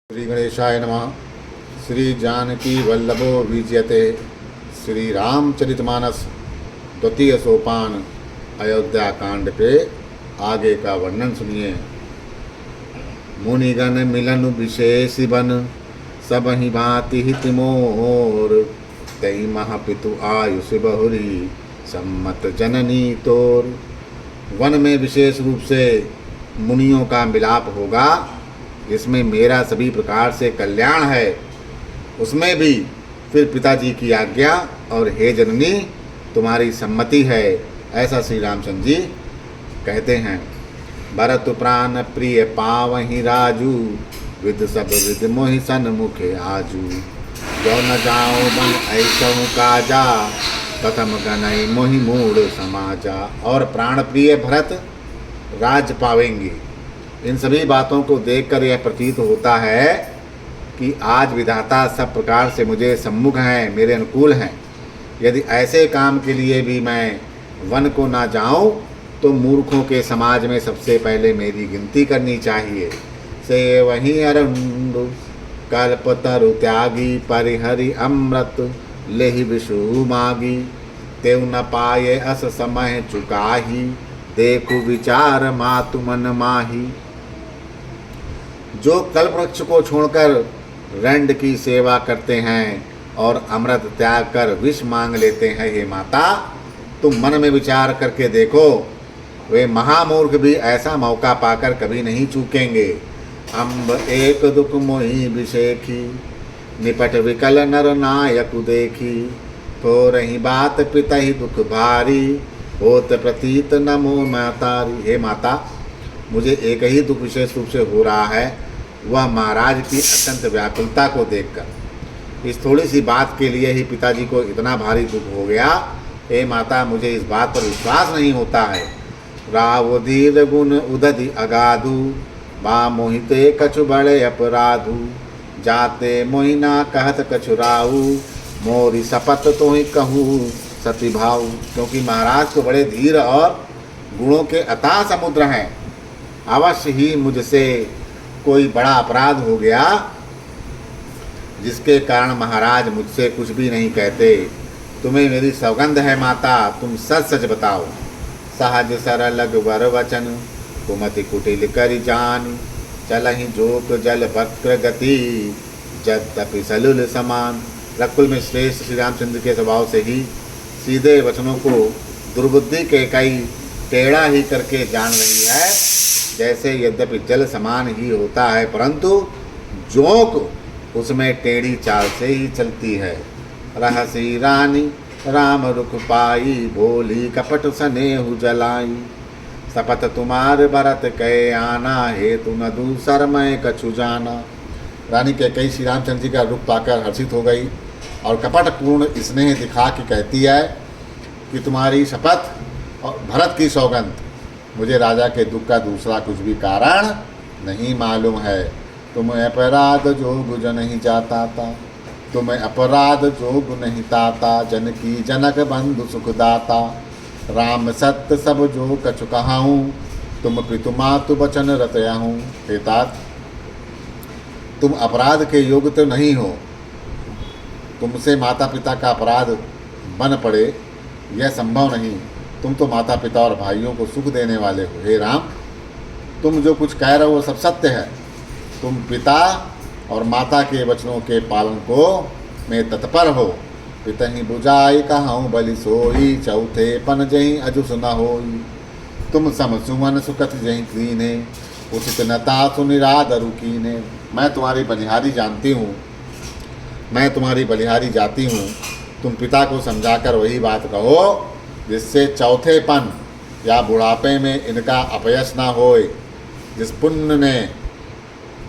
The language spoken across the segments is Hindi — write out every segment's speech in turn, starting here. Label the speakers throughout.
Speaker 1: श्री गणेशाय नमः। श्री जानकी वल्लभो विजयते। श्री रामचरितमानस द्वितीय सोपान अयोध्या कांड पे आगे का वर्णन सुनिए। मुनिगण मिलन विशेष बन सब ही भांति हित मोर तई महापितु आयुष बहुरी सम्मत जननी तोर। वन में विशेष रूप से मुनियों का मिलाप होगा, जिसमें मेरा सभी प्रकार से कल्याण है, उसमें भी फिर पिताजी की आज्ञा और हे जननी तुम्हारी सम्मति है, ऐसा श्री रामचंद्र जी कहते हैं। भरत प्राण प्रिय पावहि राजू विद सब विद मोहि सन्मुखे आजू जो न जाओ बन ऐसहु काजा कथम गनई मोहि मूढ़ समाजा। और प्राण प्रिय भरत राज पावेंगे। इन सभी बातों को देखकर यह प्रतीत होता है कि आज विधाता सब प्रकार से मुझे सम्मुख हैं, मेरे अनुकूल हैं। यदि ऐसे काम के लिए भी मैं वन को ना जाऊं तो मूर्खों के समाज में सबसे पहले मेरी गिनती करनी चाहिए। से वहीं अरंडु कल्पतरु त्यागी परिहरि अमृत लेहि विषु मागी तेउ न पाए अस समय चुकाही देखु विचार मातु मन माही। जो कल्प वृक्ष को छोड़कर रंड की सेवा करते हैं और अमृत त्याग कर विष मांग लेते हैं, हे माता तुम मन में विचार करके देखो, वे महामूर्ख भी ऐसा मौका पाकर कभी नहीं चूकेंगे। अम्ब एक दुख मोहि विषेखी निपट विकल नर नायक देखी तो रही बात पिता ही दुख भारी होत प्रतीत नमो मातारी। हे माता मुझे एक ही दुख विशेष रूप से हो रहा है, वह महाराज की अत्यंत व्याकुलता को देखकर। इस थोड़ी सी बात के लिए ही पिताजी को इतना भारी दुख हो गया। हे माता मुझे इस बात पर विश्वास नहीं होता है। रावधीर गुण उदधि अगाधु बा मोहिते कछु बड़े अपराधु जाते मोहिना कहत कछु राहु मोरी शपथ तो ही कहूँ सती भाव। क्योंकि महाराज तो बड़े धीर और गुणों के अथाह समुद्र हैं, अवश्य ही मुझसे कोई बड़ा अपराध हो गया जिसके कारण महाराज मुझसे कुछ भी नहीं कहते। तुम्हें मेरी सौगंध है माता, तुम सच सच बताओ। सहज सरल वर वचन कुमति कुटिल कर जान चलहि जोक जल वक्र गति जद्यपि सलुल समान। रकुल में श्रेष्ठ श्री रामचंद्र के स्वभाव से ही सीधे वचनों को दुर्बुद्धि के कई टेढ़ा ही करके जान रही है। जैसे यद्यपि जल समान ही होता है, परंतु जोंक उसमें टेढ़ी चाल से ही चलती है। रहसी रानी राम रुख पाई भोली कपट स्नेहु जलाई शपथ तुम्हार भरत कहे आना हेतु न दूसर मैं कछु जाना। रानी कैकेयी श्री रामचंद्र जी का रुख पाकर हर्षित हो गई और कपट पूर्ण स्नेह दिखा के कहती है कि तुम्हारी शपथ और भरत की सौगंध, मुझे राजा के दुख का दूसरा कुछ भी कारण नहीं मालूम है। तुम्हें अपराध जोग नहीं जाता था, तुम्हें अपराध जोग नहीं ताता जनकी जनक बंधु सुखदाता राम सत्य सब जो कछु कहाऊँ तुम पितु मातु बचन रतयाहूँ। हे तात तुम अपराध के योग्य तो नहीं हो, तुमसे माता पिता का अपराध बन पड़े यह संभव नहीं। तुम तो माता पिता और भाइयों को सुख देने वाले हो। हे राम तुम जो कुछ कह रहे हो वो सब सत्य है। तुम पिता और माता के वचनों के पालन को में तत्पर हो। पितहि बुझाई कहाऊँ बलि सोई चौथे पन जहीं अजुस न होई तुम सम सुमन सुकत जहीं कीने उचित नता सुनिरादरु कीने। मैं तुम्हारी बलिहारी जानती हूँ, मैं तुम्हारी बलिहारी जाती हूँ। तुम पिता को समझाकर वही बात कहो जिससे चौथेपन या बुढ़ापे में इनका अपयश ना होए। जिस पुण्य ने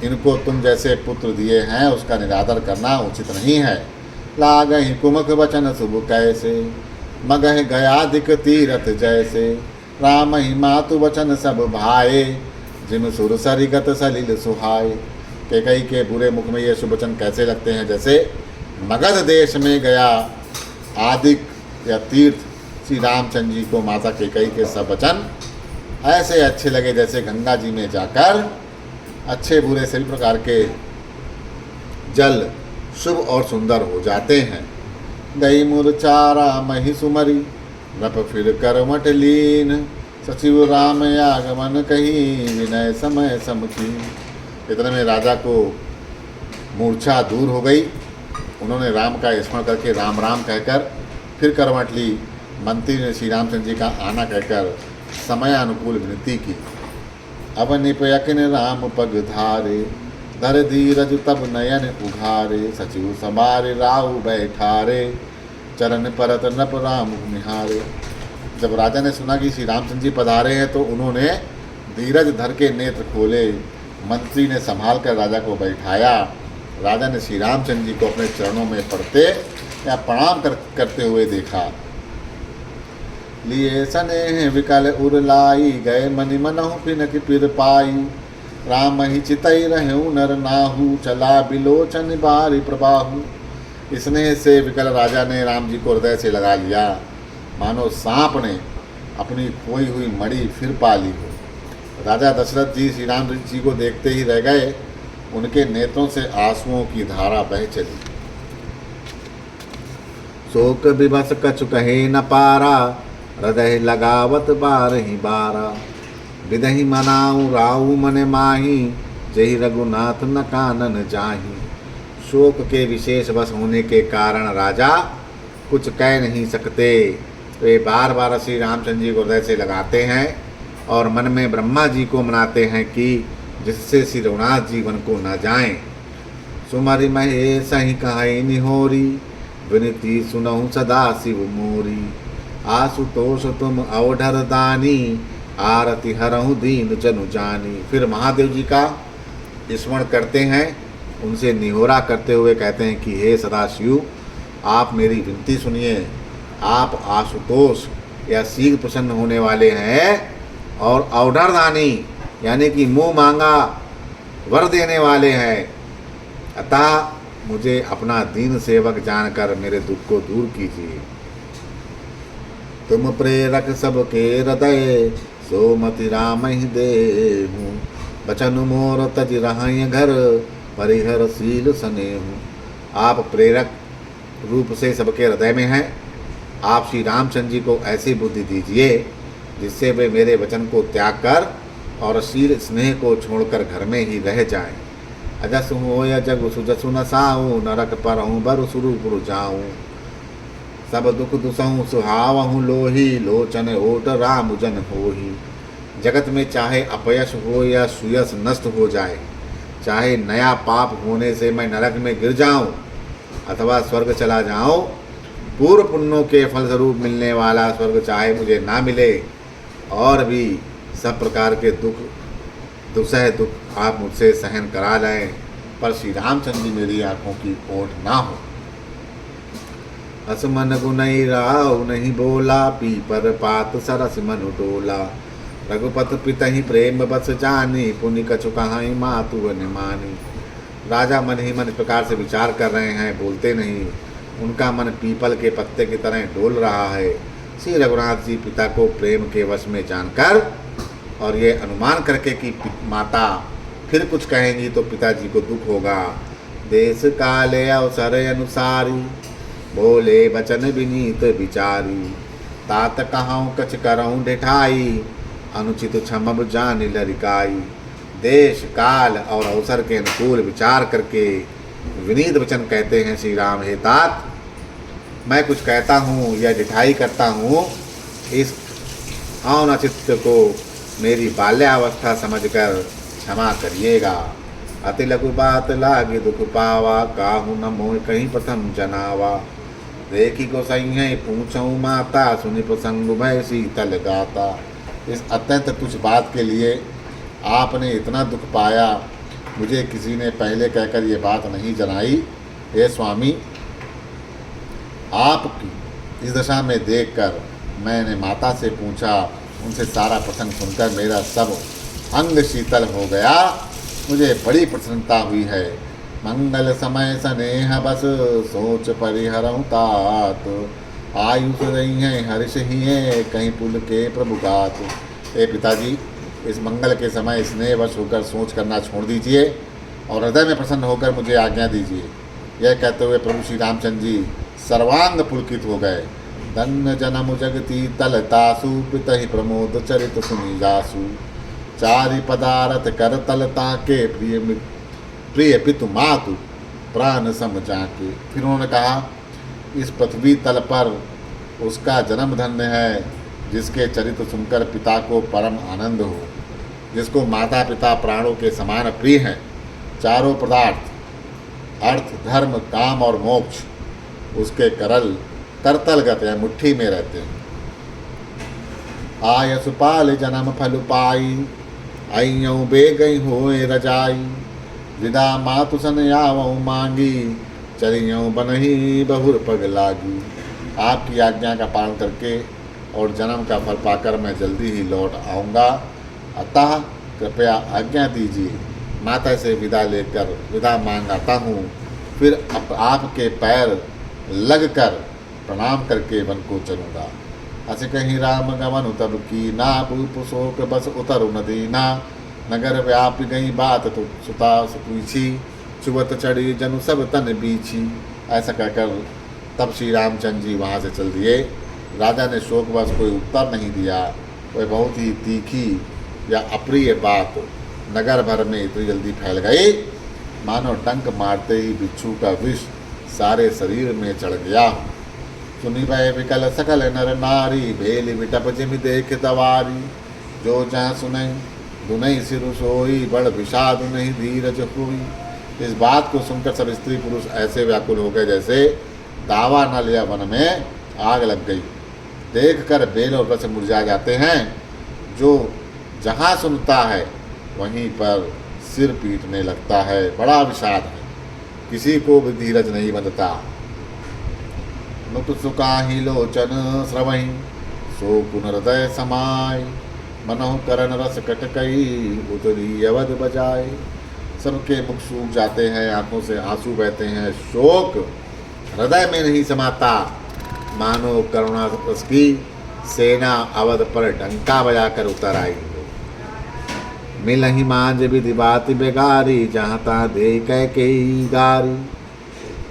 Speaker 1: इनको तुम जैसे पुत्र दिए हैं उसका निरादर करना उचित नहीं है। लागहि कुमक वचन शुभ कैसे मगह गयाधिक तीरथ जैसे राम ही मातु वचन सब भाए जिम सुर सरिगत सलिल सुहाए। कैकेयी के बुरे मुख में ये शुभ वचन कैसे लगते हैं, जैसे मगध देश में गया आदिक या तीर्थ श्री रामचंद्र जी को माता कैकेयी के सब वचन ऐसे अच्छे लगे जैसे गंगा जी में जाकर अच्छे बुरे सभी प्रकार के जल शुभ और सुंदर हो जाते हैं। दही मुरचारा मही सुमरी नप फिर करवट लीन, सचिव राम आगमन कही विनय समय समकी। इतने में राजा को मूर्छा दूर हो गई। उन्होंने राम का स्मरण करके राम राम कहकर फिर करवट ली। मंत्री ने श्री रामचंद्र जी का आना कहकर समय अनुकूल विनती की। अब निपयकिन राम पग धारे, धर धीरज तब नयन उघारे। सचिव समारे राहु बैठारे, चरण परत नप राम निहारे। जब राजा ने सुना कि श्री रामचंद्र जी पधारे हैं तो उन्होंने धीरज धर के नेत्र खोले। मंत्री ने संभाल कर राजा को बैठाया। राजा ने श्री रामचंद्र जी को अपने चरणों में पड़ते या प्रणाम करते हुए देखा। लिए सनेह विकल उरलाई, गए मनि मनहु पिनक पिर पाई। राम ही चितई रहूं नर नाहू, चला बिलोचन बारी प्रबाहु। स्नेह से विकल राजा ने राम जी को हृदय से लगा लिया, मानो सांप ने अपनी खोई हुई मणि फिर पा ली हो। राजा दशरथ जी श्री राम जी को देखते ही रह गए। उनके नेत्रों से आंसुओं की धारा बह चली। शोक विभस कछु कहे न पारा, हृदय लगावत बार ही बारा। विदहि मनाऊ राऊ मन माही, जही रघुनाथ न कानन जाही। शोक के विशेष वश होने के कारण राजा कुछ कह नहीं सकते। वे बार बार श्री रामचंद्र जी को हृदय से लगाते हैं और मन में ब्रह्मा जी को मनाते हैं कि जिससे श्री रघुनाथ जी वन को न जाएं। सुमरि महेश ही कहाई निहोरी, विनती सुनहु सदा शिव मोरी। आशुतोष तुम अवधर दानी, आरती हरहु दीन जनु जानी। फिर महादेव जी का स्मरण करते हैं, उनसे निहोरा करते हुए कहते हैं कि हे सदाशिव, आप मेरी विनती सुनिए। आप आशुतोष या शीघ्र प्रसन्न होने वाले हैं और अवधरदानी यानी कि मुँह मांगा वर देने वाले हैं। अतः मुझे अपना दीन सेवक जानकर मेरे दुख को दूर कीजिए। तुम प्रेरक सबके हृदय, सो मति राम ही देहूँ। बचन मोर तज रहाय घर, परिहर शील स्नेहूँ। आप प्रेरक रूप से सबके हृदय में हैं। आप श्री रामचंद्र जी को ऐसी बुद्धि दीजिए जिससे वे मेरे वचन को त्याग कर और शील स्नेह को छोड़कर घर में ही रह जाएं। अजस हो या जग सुजसु न साऊँ, नरक पर हूँ बर सुरूपुर जाऊँ। सब दुख दुसहूँ सुहावहूँ लोही, लोचन ओट राम जन होही। जगत में चाहे अपयश हो या सुयश नष्ट हो जाए, चाहे नया पाप होने से मैं नरक में गिर जाऊं अथवा स्वर्ग चला जाऊं, पूर्व पुण्यों के फलस्वरूप मिलने वाला स्वर्ग चाहे मुझे ना मिले और भी सब प्रकार के दुसह दुख आप मुझसे सहन करा लें, पर श्री रामचंद्र जी मेरी आंखों की ओट ना हो। हस मन गुनई राव नहीं बोला, पीपर पात सरस मन डोला। रघुपत पितहि प्रेम बस जानी, पुनि कछु कहाई मातु निमानी। राजा मन ही मन इस प्रकार से विचार कर रहे हैं, बोलते नहीं। उनका मन पीपल के पत्ते की तरह डोल रहा है। श्री रघुनाथ जी पिता को प्रेम के वश में जानकर और ये अनुमान करके कि माता फिर कुछ कहेंगी तो पिताजी को दुख होगा। देश काले अवसर अनुसारी, बोले वचन विनीत विचारी। तात कहाऊँ कछ करऊँ ढिठाई, अनुचित क्षमब जान लरिकाई। देश काल और अवसर के अनुकूल विचार करके विनीत वचन कहते हैं श्री राम, हे तात, मैं कुछ कहता हूँ या ढिठाई करता हूँ, इस औनचित्त को मेरी बाल्यावस्था समझकर क्षमा करिएगा। अति लघु बात लागे दुख पावा, काहू न मोह कहीं प्रथम जनावा। देखी को सही है पूछऊँ माता, सुनि प्रसंग भय शीतल गाता। इस अत्यंत तुच्छ बात के लिए आपने इतना दुख पाया, मुझे किसी ने पहले कहकर ये बात नहीं जनाई। हे स्वामी, आपकी इस दशा में देखकर मैंने माता से पूछा, उनसे सारा प्रसंग सुनकर मेरा सब अंग शीतल हो गया, मुझे बड़ी प्रसन्नता हुई है। मंगल समय स्नेह बस, सोच परिहरऊँ तात। आयुष रही हैं हर्ष ही है, कहीं पुल के प्रभु गात। हे पिताजी, इस मंगल के समय स्नेहवश होकर सोच करना छोड़ दीजिए और हृदय में प्रसन्न होकर मुझे आज्ञा दीजिए। यह कहते हुए प्रभु श्री रामचंद्र जी सर्वांग पुलकित हो गए। धन्य जन्म जगती तलतासु पित ही प्रमोद चरित सुनी जासु, चारि पदारथ कर तलता के प्रिय पितु मातु प्राण सम जाके। फिर उन्होंने कहा, इस पृथ्वी तल पर उसका जन्म धन्य है जिसके चरित्र सुनकर पिता को परम आनंद हो, जिसको माता पिता प्राणों के समान प्रिय हैं। चारों पदार्थ अर्थ धर्म काम और मोक्ष उसके करतलगत है, मुट्ठी में रहते हैं। आय सुपाल जन्म फल पाई, अय्यों बे गई होए रजाई, विदा मातु सन आवऊ मांगी, चरियों बनही बहुर पग लागी। आपकी आज्ञा का पालन करके और जन्म का फल पाकर मैं जल्दी ही लौट आऊँगा, अतः कृपया आज्ञा दीजिए। माता से विदा मांग आता हूँ, फिर आपके पैर लगकर प्रणाम करके वन को चलूँगा। अस कहीं राम गमन तब की ना, पूप शोक बस उतर नदीना, नगर व्यापी गई बात तो सुता पूछी, चुवत चढ़ी जनु सब तन बीछी। ऐसा कहकर तब श्री रामचंद्र जी वहाँ से चल दिए। राजा ने शोकवश कोई उत्तर नहीं दिया। वह बहुत ही तीखी या अप्रिय बात नगर भर में इतनी जल्दी फैल गई, मानो डंक मारते ही बिच्छू का विष सारे शरीर में चढ़ गया। सुनी भय विकल सकल नर नारी, भेली विटप जिम देख तवारी, जो जहाँ सुनई दुनई सिर सोई, बड़ विषाद नहीं धीरज हुई। इस बात को सुनकर सब स्त्री पुरुष ऐसे व्याकुल हो गए जैसे दावा नल या वन में आग लग गई। देखकर बेल और वृक्ष मुरझा जाते हैं। जो जहाँ सुनता है वहीं पर सिर पीटने लगता है। बड़ा विषाद है, किसी को भी धीरज नहीं बंधता। नुत सुकाहि लोचन श्रवहि, सो पुनर्दय समाय, मनोह करण रस कटकई, उतरी अवध बजाए। सबके मुख सूख जाते हैं, आंखों से आंसू बहते हैं, शोक हृदय में नहीं समाता। मानो करुणा रस की सेना अवध पर डंका बजाकर उतर आई हो। मिलहि मांझ विधि बाति बेगारी, जहाँ ता दे कैकेयी गारी,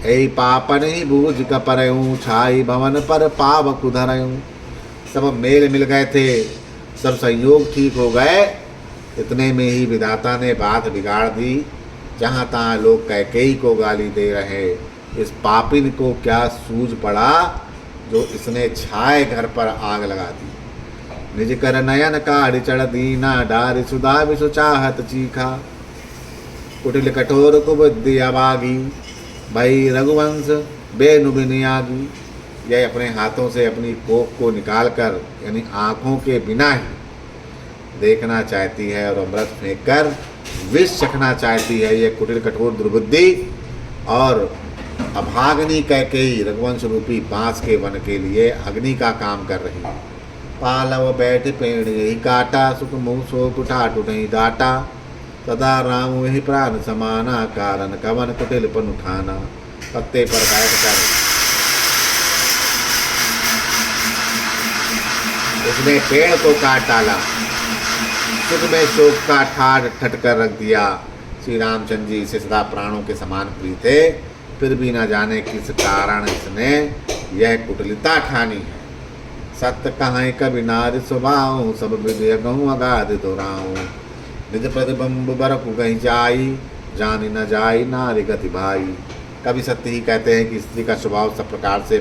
Speaker 1: ऐ पापन ही बूझ कपरयूं, छाई भवन पर पावक उधरयूं। सब मेल मिल गए थे, सब संयोग ठीक हो गए। इतने में ही विधाता ने बात बिगाड़ दी। जहाँ तहाँ लोग कैकेयी को गाली दे रहे। इस पापिन को क्या सूझ पड़ा जो इसने छाए घर पर आग लगा दी। निज कर नयन काढ़ चढ़ दीना, डारि सुधा विषु चाहत चीखा, कुटिल कठोर कुबुद्धि अभागी, भई रघुवंश बेनु बिनियागी। यह अपने हाथों से अपनी कोख को निकालकर यानी आँखों के बिना ही देखना चाहती है और अमृत फेंक कर विष चखना चाहती है। यह कुटिल कठोर दुर्बुद्धि और अभागनी कैकेयी रघुवंश रूपी बांस के वन के लिए अग्नि का काम कर रही है। पालव बैठ पेड़ यही काटा, सुख मुँह शोक ठाट नहीं डाटा, सदा राम वही प्राण समाना, कारण कवन कुटिल पन उठाना। पत्ते पर बैठकर उसने पेड़ को काट डाला, सुख में शोक का ठाट ठटकर रख दिया। श्री रामचंद्र जी इसे सदा प्राणों के समान प्रिय थे, फिर भी न जाने किस कारण इसने यह कुटिलता ठानी है। सत्य कहाँ कभी नारी स्वभाव, सब विधि गहूँ अगाध दोहराऊँ, निज प्रतिबंब बरकु कहीं जाई, जानी न जाई नारी गति भाई। कभी सत्य ही कहते हैं कि स्त्री का स्वभाव सब प्रकार से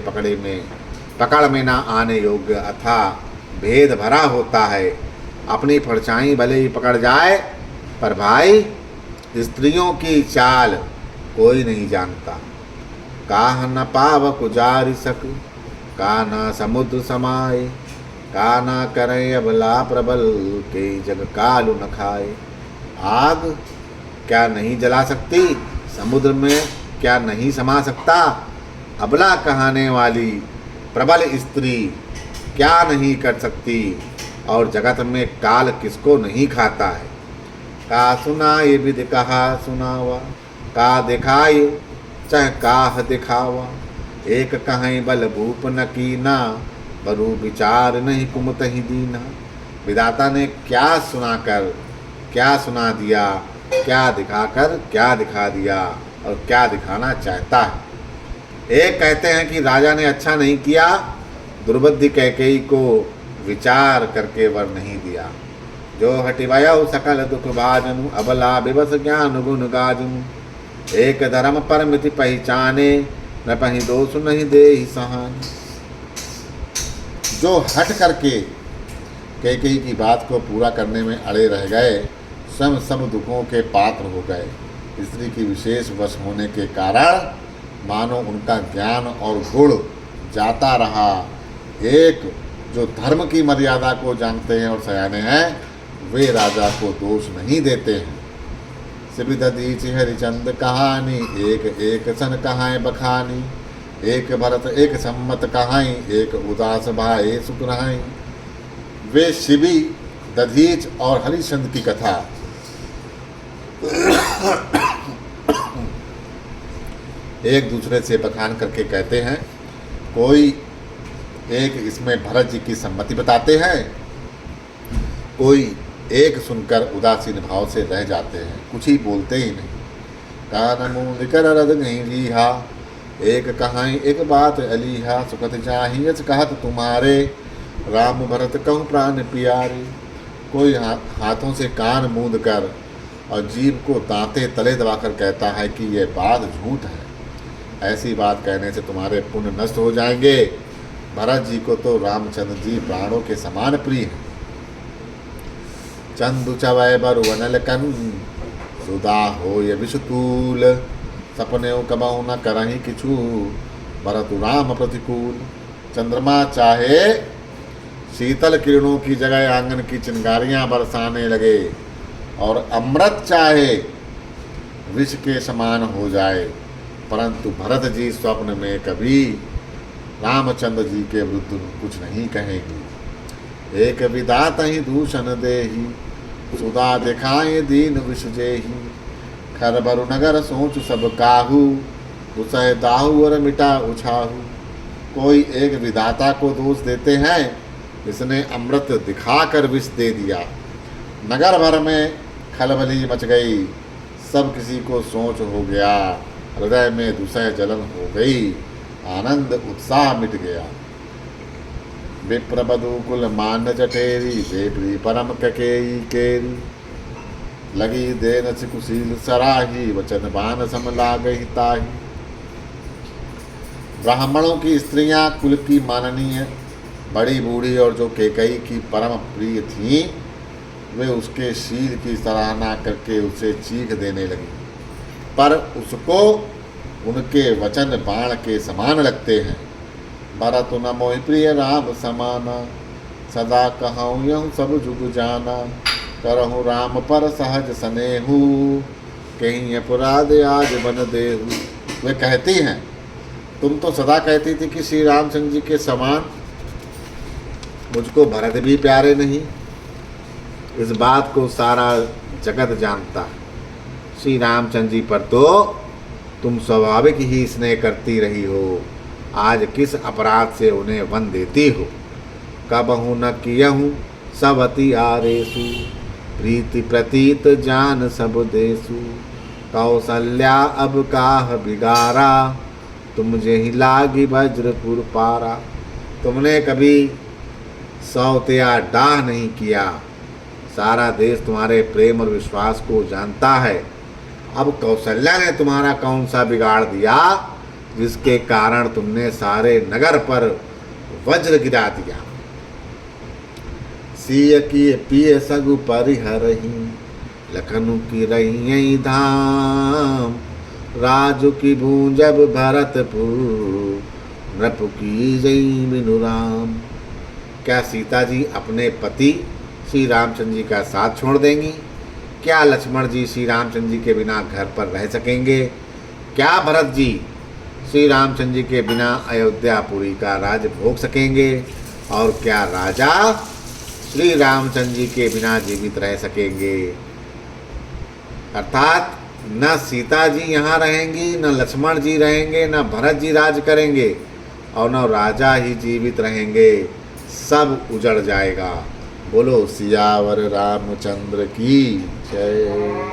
Speaker 1: पकड़ में ना आने योग्य अथा भेद भरा होता है। अपनी परछाई भले ही पकड़ जाए, पर भाई स्त्रियों की चाल कोई नहीं जानता। काह न पावक जारी सक, का ना समुद्र समाए, का ना करें अबला प्रबल, के जग कालु न खाए। आग क्या नहीं जला सकती, समुद्र में क्या नहीं समा सकता, अबला कहाने वाली प्रबल स्त्री क्या नहीं कर सकती, और जगत में काल किसको नहीं खाता है। का सुना ये विधि कहा सुनावा, का दिखाई चाहे काह दिखावा, एक कहीं बल भूप न कीना, बरु विचार नहीं कुमत ही दीना। विधाता ने क्या सुना दिया क्या दिखाकर क्या दिखा दिया और क्या दिखाना चाहता है। एक कहते हैं कि राजा ने अच्छा नहीं किया, दुर्बुद्धि कैकेयी को विचार करके वर नहीं दिया। जो हटिवयौ सकल दुख भाजनु, अबला विवश ज्ञान गुण गाजनु। एक धर्म पर मिति पहचाने, न पही दोष नहीं देहि सहान। जो हट करके कैकेयी की बात को पूरा करने में अड़े रह गए, स्वयं सब दुखों के पात्र हो गए। स्त्री की विशेष वश होने के कारण मानो उनका ज्ञान और गुण जाता रहा। एक जो धर्म की मर्यादा को जानते हैं और सयाने हैं, वे राजा को दोष नहीं देते हैं। सिबिदधीच हरिचंद कहानी, एक एक सन कहाएं बखानी। एक भरत एक सम्मत कहाई, एक उदास भाई सुख रहाई। वे शिबी, दधीच और हरिचंद की कथा एक दूसरे से बखान करके कहते हैं। कोई एक इसमें भरत जी की सम्मति बताते हैं, कोई एक सुनकर उदासीन भाव से रह जाते हैं, कुछ ही बोलते ही नहीं। कान मूंद कर रद नहीं लीहा, एक कहाई एक बात अलीहा। सुखत चाहिए कहत तुम्हारे, राम भरत कहूँ प्राण प्यारे। कोई हाथों से कान मूंद कर और जीभ को दांते तले दबाकर कहता है कि यह बात झूठ है, ऐसी बात कहने से तुम्हारे पुण्य नष्ट हो जाएंगे। भरत जी को तो रामचंद्र जी प्राणों के समान प्रिय हैं। चंदु चवय बरु अनल कन, सुधा हो ये विषतूल। सपने कबहु न करही किछु, भरतु राम प्रतिकूल। चंद्रमा चाहे शीतल किरणों की जगह आंगन की चिंगारियां बरसाने लगे, और अमृत चाहे विष के समान हो जाए, परंतु भरत जी स्वप्न में कभी रामचंद्र जी के विरुद्ध कुछ नहीं कहेंगे। एक विधात ही दूषण देही, सुधा दिखाए दीन विष जेही। खर बरु नगर सोच सब काहू, उसह दाहू और मिटा उछाहू। कोई एक विधाता को दोष देते हैं, इसने अमृत दिखाकर विष दे दिया। नगर भर में खलबली मच गई, सब किसी को सोच हो गया। हृदय में दुसह जलन हो गई, आनंद उत्साह मिट गया। विप्र बधु कुल मान जठेरी, देवरी परम ककेई केरी। लगी देन कुशील सराही, वचन बान सम लागहि ताही। ब्राह्मणों की स्त्रियां कुल की माननीय, बड़ी बूढ़ी और जो कैकेयी की परम प्रिय थीं, वे उसके शील की सराहना करके उसे चीख देने लगी, पर उसको उनके वचन बाण के समान लगते हैं। भरत न मोहि प्रिय राम समाना, सदा कहूँ यहूँ सब जुग जाना। करहूँ राम पर सहज स्नेहू, कहीं अपराध आज बन देहू। वे कहती हैं, तुम तो सदा कहती थी कि श्री रामचंद्र जी के समान मुझको भरत भी प्यारे नहीं। इस बात को सारा जगत जानता है। श्री रामचंद्र जी पर तो तुम स्वाभाविक ही स्नेह करती रही हो, आज किस अपराध से उन्हें वन देती हो। कबहु न कियहूँ सब अति आरेसु, प्रीति प्रतीत जान सब देसु। कौशल्या अब काह बिगारा, तुम जेहि लागी वज्रपुर पारा। तुमने कभी सौतिया डाह नहीं किया, सारा देश तुम्हारे प्रेम और विश्वास को जानता है। अब कौशल्या ने तुम्हारा कौन सा बिगाड़ दिया, जिसके कारण तुमने सारे नगर पर वज्र गिरा दिया। सिय की पिय सगु परिहरही, लखनु की रही धाम। राजु की भूंजब भरतपुर, नृप की जई बिनु राम। क्या सीता जी अपने पति श्री रामचंद्र जी का साथ छोड़ देंगी? क्या लक्ष्मण जी श्री रामचंद्र जी के बिना घर पर रह सकेंगे? क्या भरत जी श्री रामचंद्र जी के बिना अयोध्यापुरी का राज भोग सकेंगे? और क्या राजा श्री रामचंद्र जी के बिना जीवित रह सकेंगे? अर्थात न सीता जी यहाँ रहेंगी, न लक्ष्मण जी रहेंगे, न भरत जी राज करेंगे, और न राजा ही जीवित रहेंगे, सब उजड़ जाएगा। बोलो सियावर रामचंद्र की जय।